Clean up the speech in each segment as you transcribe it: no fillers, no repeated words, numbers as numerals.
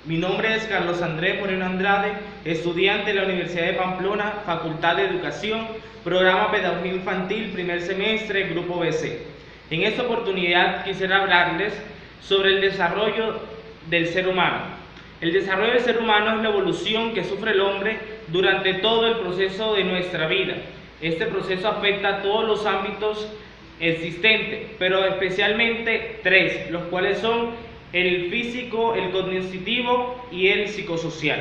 Mi nombre es Carlos Andrés Moreno Andrade, estudiante de la Universidad de Pamplona, Facultad de Educación, Programa Pedagogía Infantil, primer semestre, Grupo BC. En esta oportunidad quisiera hablarles sobre el desarrollo del ser humano. El desarrollo del ser humano es la evolución que sufre el hombre durante todo el proceso de nuestra vida. Este proceso afecta a todos los ámbitos existentes, pero especialmente tres, los cuales son el físico, el cognitivo y el psicosocial.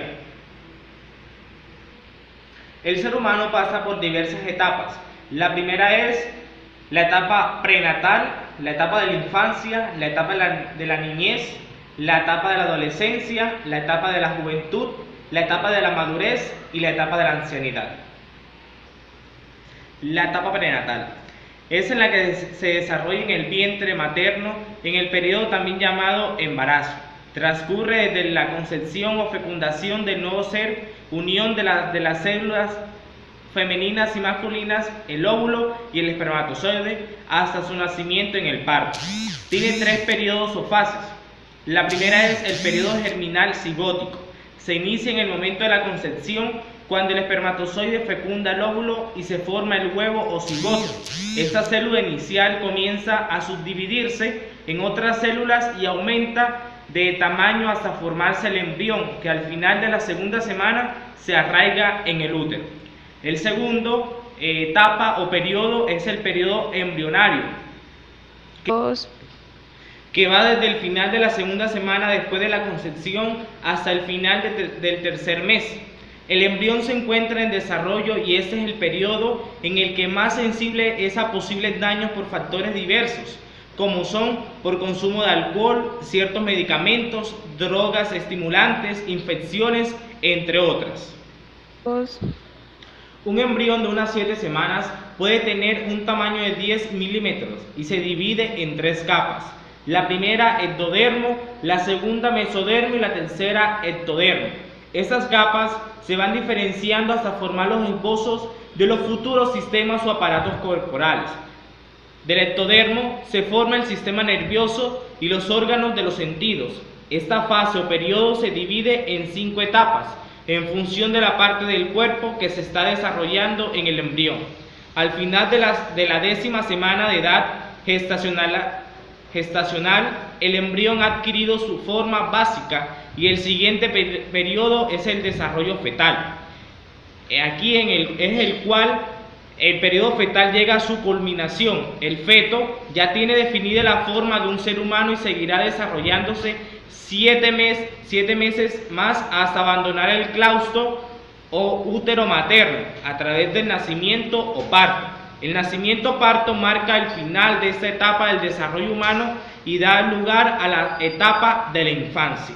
El ser humano pasa por diversas etapas. La primera es la etapa prenatal, la etapa de la infancia, la etapa de la niñez, la etapa de la adolescencia, la etapa de la juventud, la etapa de la madurez y la etapa de la ancianidad. La etapa prenatal es en la que se desarrolla en el vientre materno, en el periodo también llamado embarazo. Transcurre desde la concepción o fecundación del nuevo ser, unión de las células femeninas y masculinas, el óvulo y el espermatozoide, hasta su nacimiento en el parto. Tiene tres periodos o fases. La primera es el periodo germinal cigótico. Se inicia en el momento de la concepción, cuando el espermatozoide fecunda el óvulo y se forma el huevo o cigoto. Esta célula inicial comienza a subdividirse en otras células y aumenta de tamaño hasta formarse el embrión, que al final de la segunda semana se arraiga en el útero. El segundo etapa o periodo es el periodo embrionario, que va desde el final de la segunda semana después de la concepción hasta el final del tercer mes. El embrión se encuentra en desarrollo y este es el periodo en el que más sensible es a posibles daños por factores diversos, como son por consumo de alcohol, ciertos medicamentos, drogas estimulantes, infecciones, entre otras. Un embrión de unas 7 semanas puede tener un tamaño de 10 milímetros y se divide en 3 capas. La primera, ectodermo, la segunda, mesodermo y la tercera, ectodermo. Estas capas se van diferenciando hasta formar los esbozos de los futuros sistemas o aparatos corporales. Del ectodermo se forma el sistema nervioso y los órganos de los sentidos. Esta fase o periodo se divide en 5 etapas, en función de la parte del cuerpo que se está desarrollando en el embrión. Al final de la 10ª semana de edad gestacional, el embrión ha adquirido su forma básica y el siguiente periodo es el desarrollo fetal. Aquí es el cual el periodo fetal llega a su culminación. El feto ya tiene definida la forma de un ser humano y seguirá desarrollándose 7 meses más hasta abandonar el claustro o útero materno a través del nacimiento o parto. El nacimiento o parto marca el final de esta etapa del desarrollo humano y da lugar a la etapa de la infancia.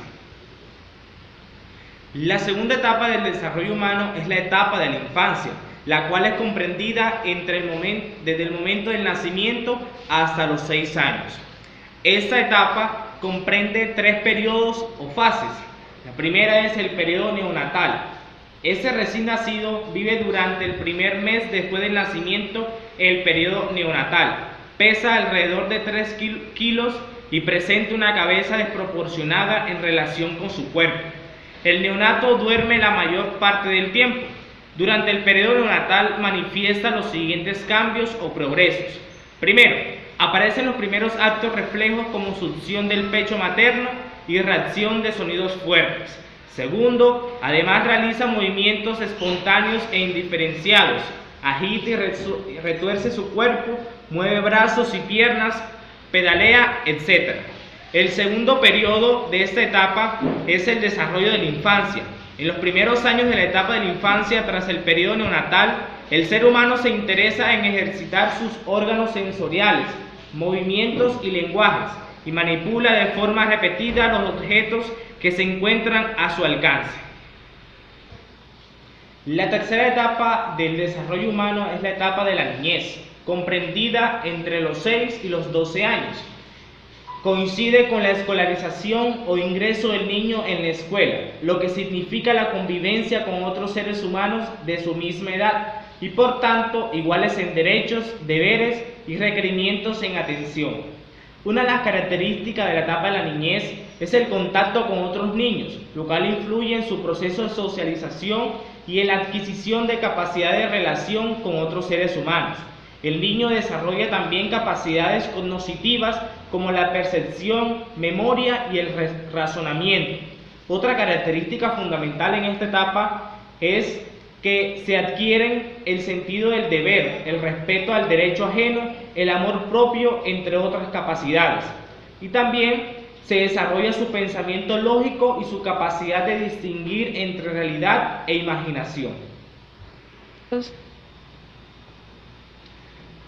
La segunda etapa del desarrollo humano es la etapa de la infancia, la cual es comprendida desde el momento del nacimiento hasta los 6 años. Esta etapa comprende 3 periodos o fases. La primera es el periodo neonatal. Este recién nacido vive durante el primer mes después del nacimiento, el periodo neonatal. Pesa alrededor de 3 kilos y presenta una cabeza desproporcionada en relación con su cuerpo. El neonato duerme la mayor parte del tiempo. Durante el periodo neonatal manifiesta los siguientes cambios o progresos. Primero, aparecen los primeros actos reflejos como succión del pecho materno y reacción de sonidos fuertes. Segundo, además realiza movimientos espontáneos e indiferenciados, agita y retuerce su cuerpo, mueve brazos y piernas, pedalea, etc. El segundo periodo de esta etapa es el desarrollo de la infancia. En los primeros años de la etapa de la infancia, tras el periodo neonatal, el ser humano se interesa en ejercitar sus órganos sensoriales, movimientos y lenguajes, y manipula de forma repetida los objetos que se encuentran a su alcance. La tercera etapa del desarrollo humano es la etapa de la niñez, comprendida entre los 6 y los 12 años. Coincide con la escolarización o ingreso del niño en la escuela, lo que significa la convivencia con otros seres humanos de su misma edad y por tanto iguales en derechos, deberes y requerimientos en atención. Una de las características de la etapa de la niñez es el contacto con otros niños, lo cual influye en su proceso de socialización y en la adquisición de capacidad de relación con otros seres humanos. El niño desarrolla también capacidades cognitivas como la percepción, memoria y el razonamiento. Otra característica fundamental en esta etapa es que se adquieren el sentido del deber, el respeto al derecho ajeno, el amor propio, entre otras capacidades. Y también se desarrolla su pensamiento lógico y su capacidad de distinguir entre realidad e imaginación.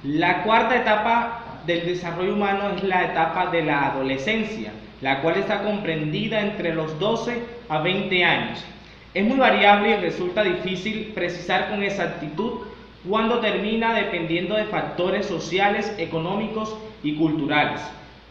La cuarta etapa del desarrollo humano es la etapa de la adolescencia, la cual está comprendida entre los 12 a 20 años. Es muy variable y resulta difícil precisar con exactitud cuándo termina dependiendo de factores sociales, económicos y culturales.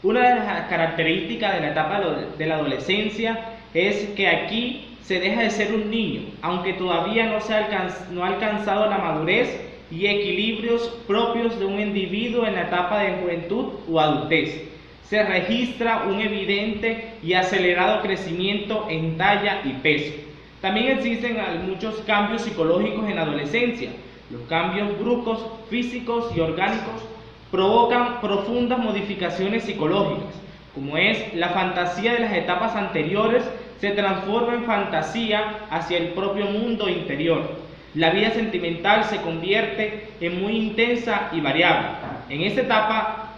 Una de las características de la etapa de la adolescencia es que aquí se deja de ser un niño, aunque todavía no ha alcanzado la madurez y equilibrios propios de un individuo en la etapa de juventud o adultez. Se registra un evidente y acelerado crecimiento en talla y peso. También existen muchos cambios psicológicos en la adolescencia. Los cambios bruscos, físicos y orgánicos provocan profundas modificaciones psicológicas, como es la fantasía de las etapas anteriores se transforma en fantasía hacia el propio mundo interior. La vida sentimental se convierte en muy intensa y variable. En esta etapa,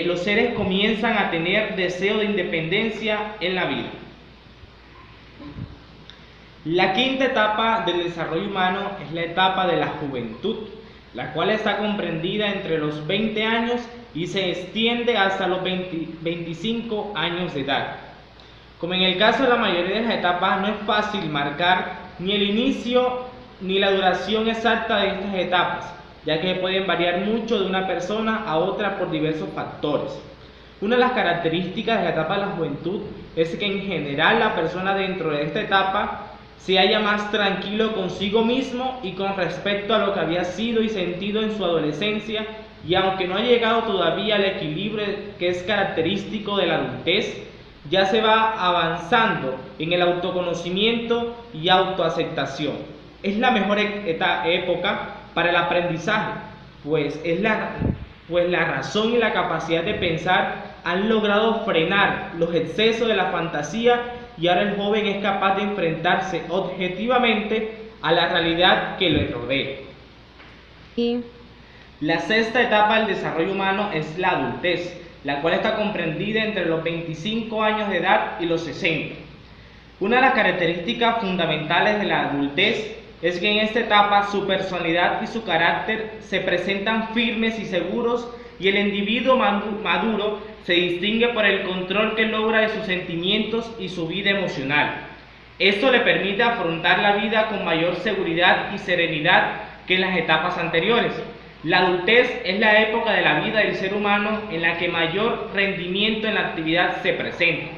los seres comienzan a tener deseo de independencia en la vida. La quinta etapa del desarrollo humano es la etapa de la juventud, la cual está comprendida entre los 20 años y se extiende hasta los 25 años de edad. Como en el caso de la mayoría de las etapas, no es fácil marcar ni el inicio ni la duración exacta de estas etapas, ya que pueden variar mucho de una persona a otra por diversos factores. Una de las características de la etapa de la juventud es que en general la persona dentro de esta etapa se halla más tranquilo consigo mismo y con respecto a lo que había sido y sentido en su adolescencia, y aunque no ha llegado todavía al equilibrio que es característico de la adultez, ya se va avanzando en el autoconocimiento y autoaceptación. Es la mejor época para el aprendizaje, pues la razón y la capacidad de pensar han logrado frenar los excesos de la fantasía y ahora el joven es capaz de enfrentarse objetivamente a la realidad que le rodea. La sexta etapa del desarrollo humano es la adultez, la cual está comprendida entre los 25 años de edad y los 60. Una de las características fundamentales de la adultez es que en esta etapa su personalidad y su carácter se presentan firmes y seguros, y el individuo maduro se distingue por el control que logra de sus sentimientos y su vida emocional. Esto le permite afrontar la vida con mayor seguridad y serenidad que en las etapas anteriores. La adultez es la época de la vida del ser humano en la que mayor rendimiento en la actividad se presenta.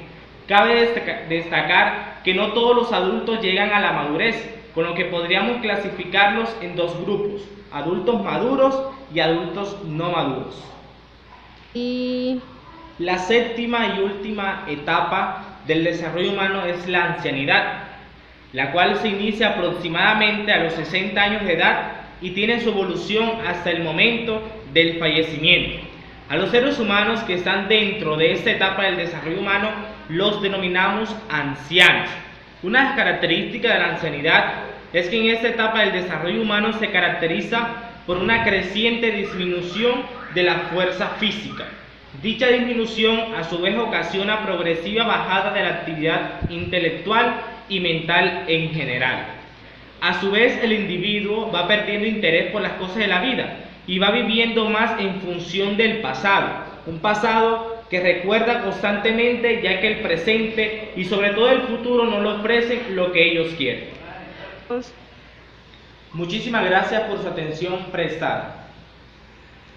Cabe destacar que no todos los adultos llegan a la madurez, con lo que podríamos clasificarlos en dos grupos: adultos maduros y adultos no maduros. La séptima y última etapa del desarrollo humano es la ancianidad, la cual se inicia aproximadamente a los 60 años de edad y tiene su evolución hasta el momento del fallecimiento. A los seres humanos que están dentro de esta etapa del desarrollo humano los denominamos ancianos. Una de las características de la ancianidad es que en esta etapa del desarrollo humano se caracteriza por una creciente disminución de la fuerza física. Dicha disminución a su vez ocasiona progresiva bajada de la actividad intelectual y mental en general. A su vez, el individuo va perdiendo interés por las cosas de la vida y va viviendo más en función del pasado, un pasado que recuerda constantemente, ya que el presente y sobre todo el futuro no le ofrecen lo que ellos quieren. Muchísimas gracias por su atención prestada.